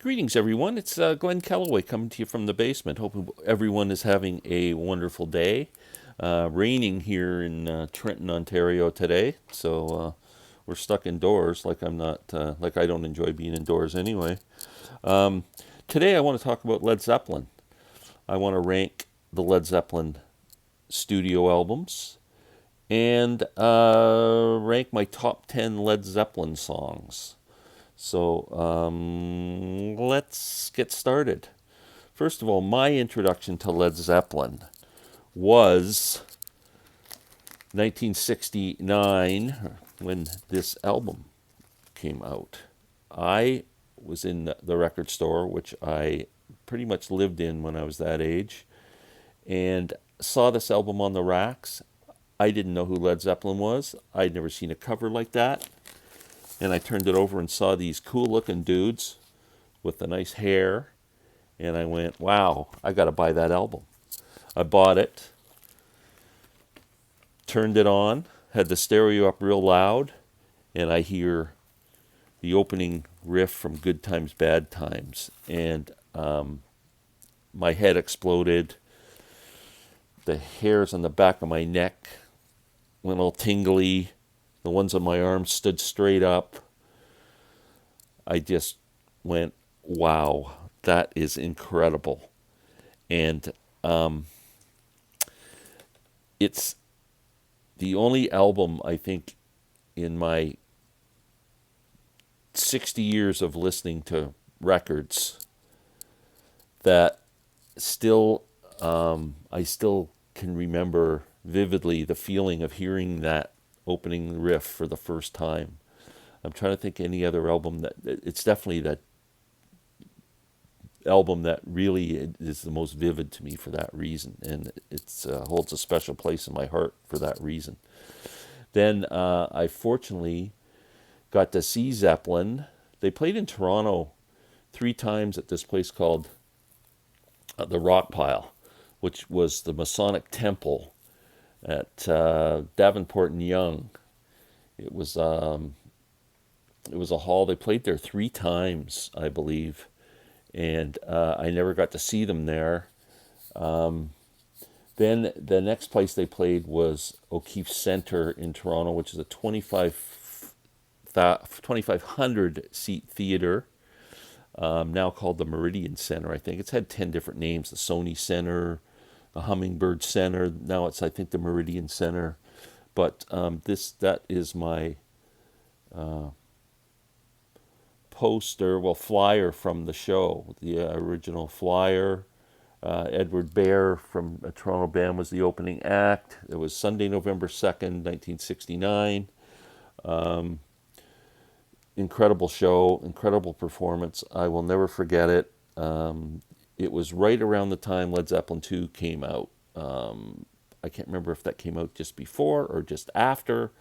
Greetings, everyone. It's Glenn Calloway coming to you from the basement. Hope everyone is having a wonderful day. Raining here in Trenton, Ontario today, so we're stuck indoors. Like I'm not, like I don't enjoy being indoors anyway. Today, I want to talk about Led Zeppelin. I want to rank the Led Zeppelin studio albums and rank my top 10 Led Zeppelin songs. So let's get started. First of all, my introduction to Led Zeppelin was 1969 when this album came out. I was in the record store, which I pretty much lived in when I was that age, and saw this album on the racks. I didn't know who Led Zeppelin was. I'd never seen a cover like that. And I turned it over and saw these cool looking dudes with the nice hair. And I went, wow, I got to buy that album. I bought it, turned it on, had the stereo up real loud, and I hear the opening riff from Good Times, Bad Times. And my head exploded. The hairs on the back of my neck went all tingly. The ones on my arms stood straight up. I just went, wow, that is incredible. And it's the only album, I think, in my 60 years of listening to records that still, I still can remember vividly the feeling of hearing that opening riff for the first time. I'm trying to think any other album that it's definitely that album that really is the most vivid to me for that reason, and it holds a special place in my heart for that reason. Then I fortunately got to see Zeppelin. They played in Toronto 3 times at this place called the Rock Pile, which was the Masonic Temple at Davenport and Yonge. It was a hall. They played there 3 times, I believe, and I never got to see them there. Then the next place they played was O'Keefe Centre in Toronto, which is a 2,500 seat theater, now called the Meridian Centre, I think. It's had 10 different names: the Sony Centre, the Hummingbird Center. Now it's, I think, the Meridian Center. But that is my flyer from the show, the original flyer. Edward Bear from a Toronto band was the opening act. It was Sunday, November 2nd, 1969. Incredible show, incredible performance. I will never forget it. It was right around the time Led Zeppelin 2 came out. I can't remember if that came out just before or just after,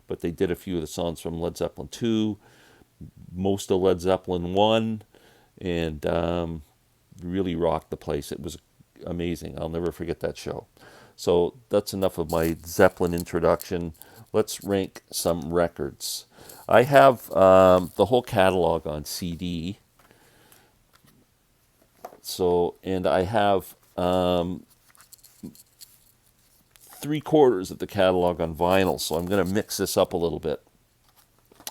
but they did a few of the songs from Led Zeppelin 2, most of Led Zeppelin 1, and really rocked the place. It was amazing. I'll never forget that show. So that's enough of my Zeppelin introduction. Let's rank some records. I have the whole catalog on CD. So, and I have 3/4 of the catalog on vinyl. So I'm going to mix this up a little bit.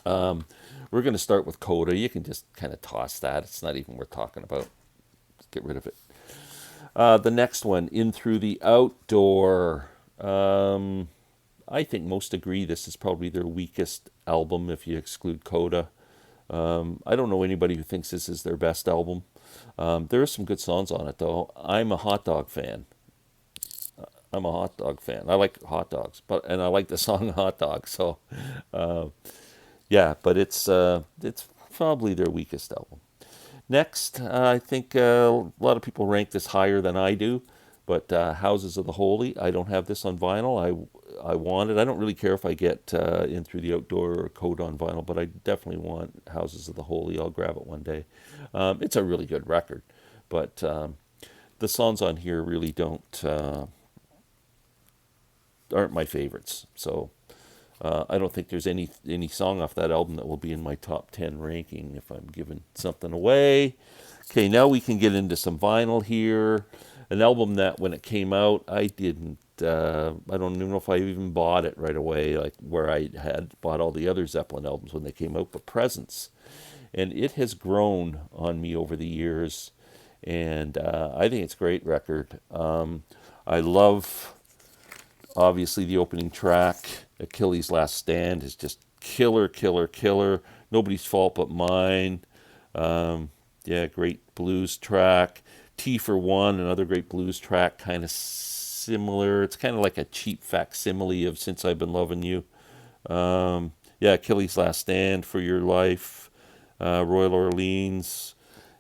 We're going to start with Coda. You can just kind of toss that. It's not even worth talking about. Get rid of it. The next one, In Through the Outdoor. I think most agree this is probably their weakest album if you exclude Coda. I don't know anybody who thinks this is their best album. There are some good songs on it, though. I'm a hot dog fan. I like hot dogs, and I like the song "Hot Dog." So, yeah, but it's probably their weakest album. Next, I think a lot of people rank this higher than I do, but Houses of the Holy. I don't have this on vinyl. I want it. I don't really care if I get In Through the Outdoor or Code on vinyl, but I definitely want Houses of the Holy. I'll grab it one day. It's a really good record, but the songs on here really aren't my favorites. So I don't think there's any song off that album that will be in my top 10 ranking if I'm giving something away. Okay, now we can get into some vinyl here. An album that when it came out, I didn't. I don't even know if I even bought it right away, like where I had bought all the other Zeppelin albums when they came out. But Presence, and it has grown on me over the years, and I think it's a great record. I love obviously the opening track, Achilles' Last Stand, is just killer, killer, killer. Nobody's Fault But Mine. Yeah, great blues track. T for One, another great blues track, kind of similar. It's kind of like a cheap facsimile of Since I've Been Loving You. Yeah, Achilles' Last Stand, For Your Life, Royal Orleans.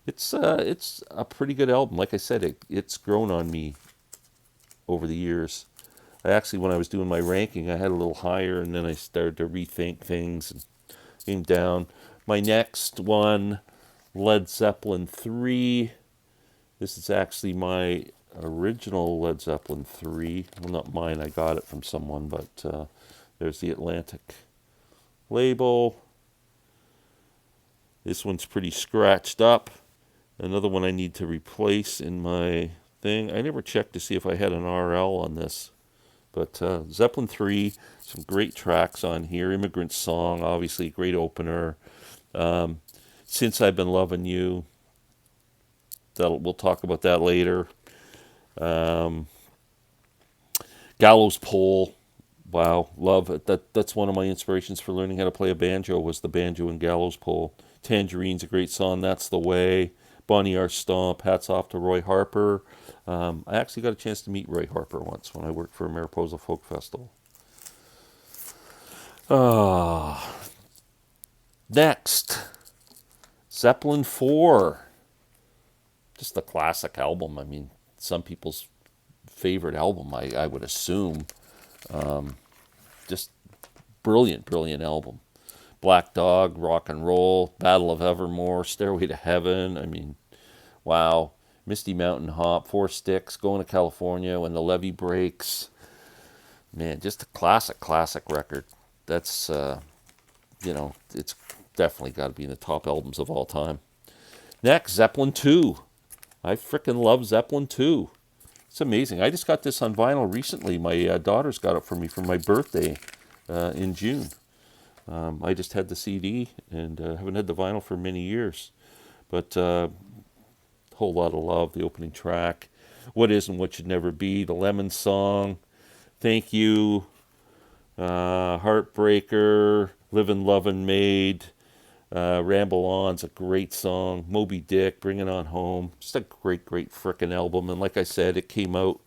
It's a pretty good album. Like I said, it's grown on me over the years. I actually, when I was doing my ranking, I had a little higher, and then I started to rethink things and came down. My next one, Led Zeppelin 3. This is actually my original Led Zeppelin 3. Well, not mine, I got it from someone, but there's the Atlantic label. This one's pretty scratched up. Another one I need to replace in my thing. I never checked to see if I had an RL on this. But Zeppelin 3, some great tracks on here. Immigrant Song, obviously a great opener. Since I've Been Loving You, we'll talk about that later. Gallows Pole, wow, love it. That's one of my inspirations for learning how to play a banjo, was the banjo and Gallows Pole. Tangerine's a great song, That's the Way. Bonnie R. Stomp, hats off to Roy Harper. I actually got a chance to meet Roy Harper once when I worked for Mariposa Folk Festival. Next, Zeppelin 4. Just a classic album. I mean, some people's favorite album, I would assume. Just brilliant, brilliant album. Black Dog, Rock and Roll, Battle of Evermore, Stairway to Heaven. I mean, wow. Misty Mountain Hop, Four Sticks, Going to California, When the Levee Breaks. Man, just a classic, classic record. That's, it's definitely got to be in the top albums of all time. Next, Zeppelin 2. I frickin' love Zeppelin 2. It's amazing. I just got this on vinyl recently. My daughters got it for me for my birthday in June. I just had the CD and haven't had the vinyl for many years. But Whole Lot of Love, the opening track. What Is and What Should Never Be, the Lemon Song. Thank You. Heartbreaker. Livin' Lovin' Made. Ramble On's a great song. Moby Dick, Bring It On Home. Just a great, great frickin' album. And like I said, it came out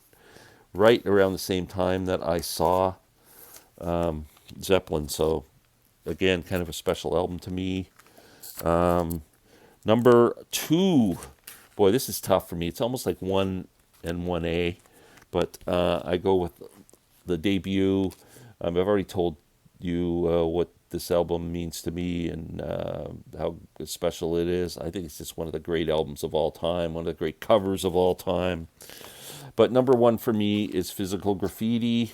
right around the same time that I saw Zeppelin. So, again, kind of a special album to me. Number 2. Boy, this is tough for me. It's almost like 1 and 1A. But I go with the debut. I've already told you what this album means to me and how special it is. I think it's just one of the great albums of all time, one of the great covers of all time. But number 1 for me is Physical Graffiti,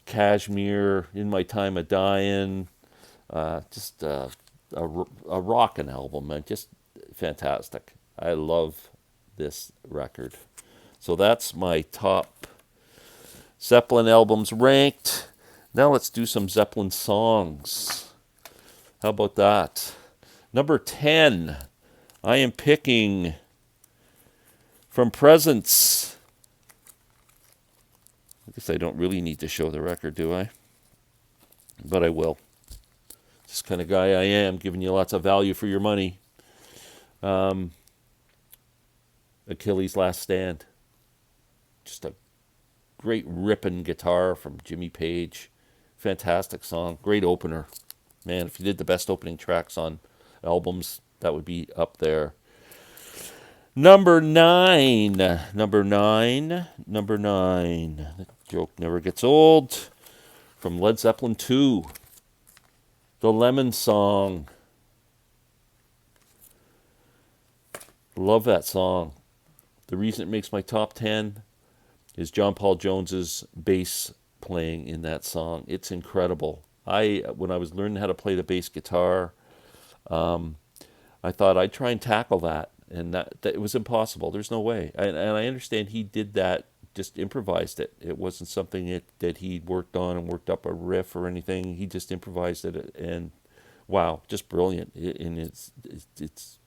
Kashmir, In My Time of Dying, just a rockin' album, man. Just fantastic. I love this record. So that's my top Zeppelin albums ranked. Now let's do some Zeppelin songs. How about that? Number 10, I am picking from Presence. I guess I don't really need to show the record, do I? But I will. This kind of guy I am, giving you lots of value for your money. Achilles' Last Stand. Just a great ripping guitar from Jimmy Page. Fantastic song. Great opener. Man, if you did the best opening tracks on albums, that would be up there. Number 9. The joke never gets old. From Led Zeppelin 2. The Lemon Song. Love that song. The reason it makes my top 10 is John Paul Jones's bass playing in that song. It's incredible. When I was learning how to play the bass guitar, I thought I'd try and tackle that, and that it was impossible. There's no way. And I understand he did that, just improvised it. It wasn't something that he worked on and worked up a riff or anything. He just improvised it, and wow, just brilliant. And it's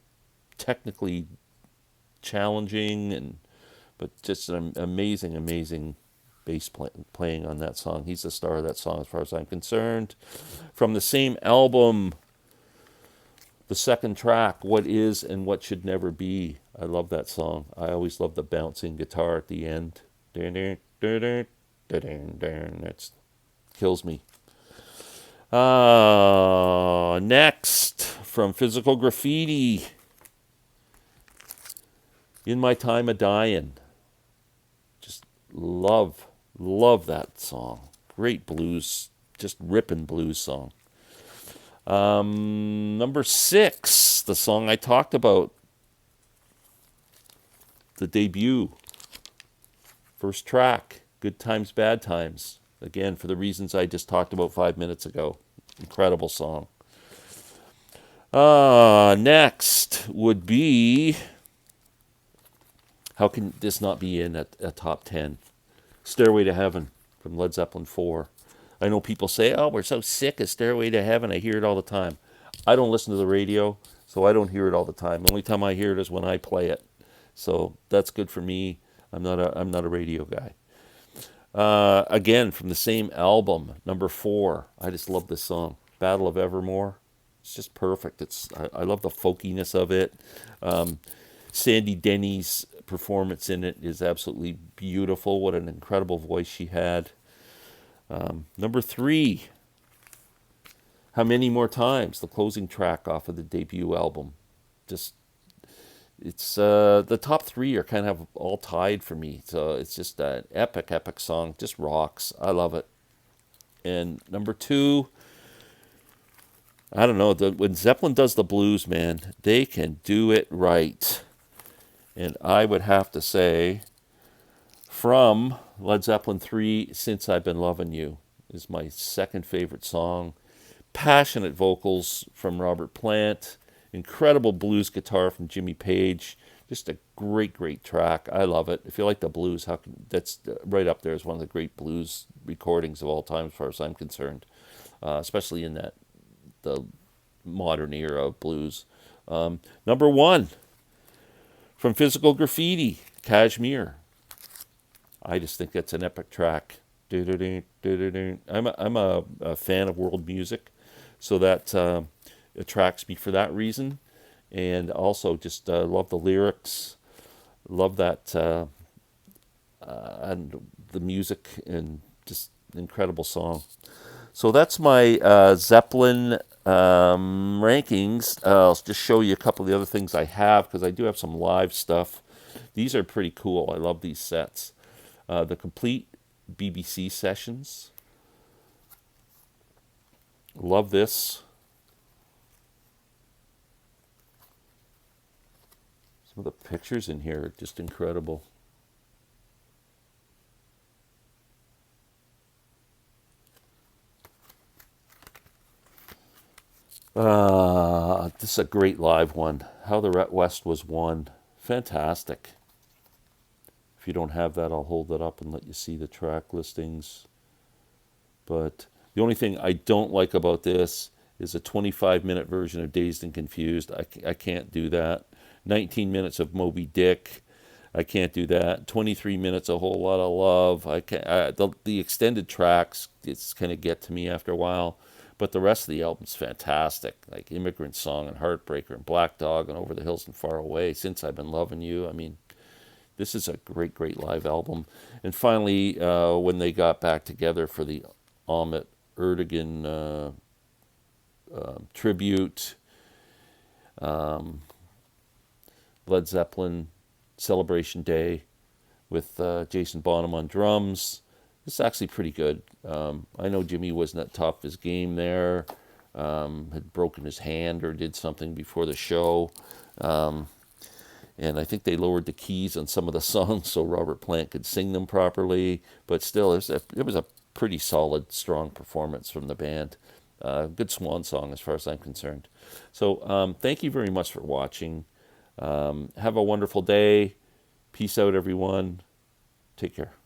technically challenging, but just an amazing, amazing playing on that song. He's the star of that song as far as I'm concerned. From the same album, the second track, What Is and What Should Never Be. I love that song. I always love the bouncing guitar at the end. That kills me. Next, from Physical Graffiti, In My Time of Dying. Just love that song. Great blues, just ripping blues song. Number 6, the song I talked about, the debut, first track, Good Times, Bad Times. Again, for the reasons I just talked about 5 minutes ago. Incredible song. Next would be, how can this not be in a top 10? Stairway to Heaven from Led Zeppelin 4. I know people say, oh, we're so sick of Stairway to Heaven. I hear it all the time. I don't listen to the radio, so I don't hear it all the time. The only time I hear it is when I play it. So that's good for me. I'm not a radio guy. Again, from the same album, number 4. I just love this song, Battle of Evermore. It's just perfect. I love the folkiness of it. Sandy Denny's performance in it is absolutely beautiful. What an incredible voice she had. Number 3, How Many More Times, the closing track off of the debut album. It's the top 3 are kind of all tied for me. So it's just an epic song. Just rocks. I love it. And number 2, I don't know. When Zeppelin does the blues, man, they can do it right. And I would have to say, from Led Zeppelin 3, Since I've Been Loving You, is my second favorite song. Passionate vocals from Robert Plant. Incredible blues guitar from Jimmy Page. Just a great track. I love it. If you like the blues, that's right up there as one of the great blues recordings of all time as far as I'm concerned. Especially in the modern era of blues. Number 1, from Physical Graffiti, Kashmir. I just think that's an epic track. I'm a fan of world music, so that attracts me for that reason. And also just love the lyrics, love that and the music, and just incredible song. So that's my Zeppelin rankings. I'll just show you a couple of the other things I have, because I do have some live stuff. These are pretty cool. I love these sets. The complete BBC sessions. Love this. Some of the pictures in here are just incredible. This is a great live one. How the West Was Won. Fantastic. If you don't have that, I'll hold it up and let you see the track listings. But the only thing I don't like about this is a 25-minute version of Dazed and Confused. I can't do that. 19 minutes of Moby Dick. I can't do that. 23 minutes, A Whole Lot of Love. The extended tracks, it's kind of get to me after a while. But the rest of the album's fantastic. Like Immigrant Song and Heartbreaker and Black Dog and Over the Hills and Far Away. Since I've Been Loving You. I mean, this is a great live album. And finally, when they got back together for the Ahmet Ertegun tribute, Led Zeppelin Celebration Day with Jason Bonham on drums. It's actually pretty good. I know Jimmy wasn't at the top of his game there. Had broken his hand or did something before the show. And I think they lowered the keys on some of the songs so Robert Plant could sing them properly. But still, it was a pretty solid, strong performance from the band. Good swan song as far as I'm concerned. So thank you very much for watching. Have a wonderful day. Peace out, everyone. Take care.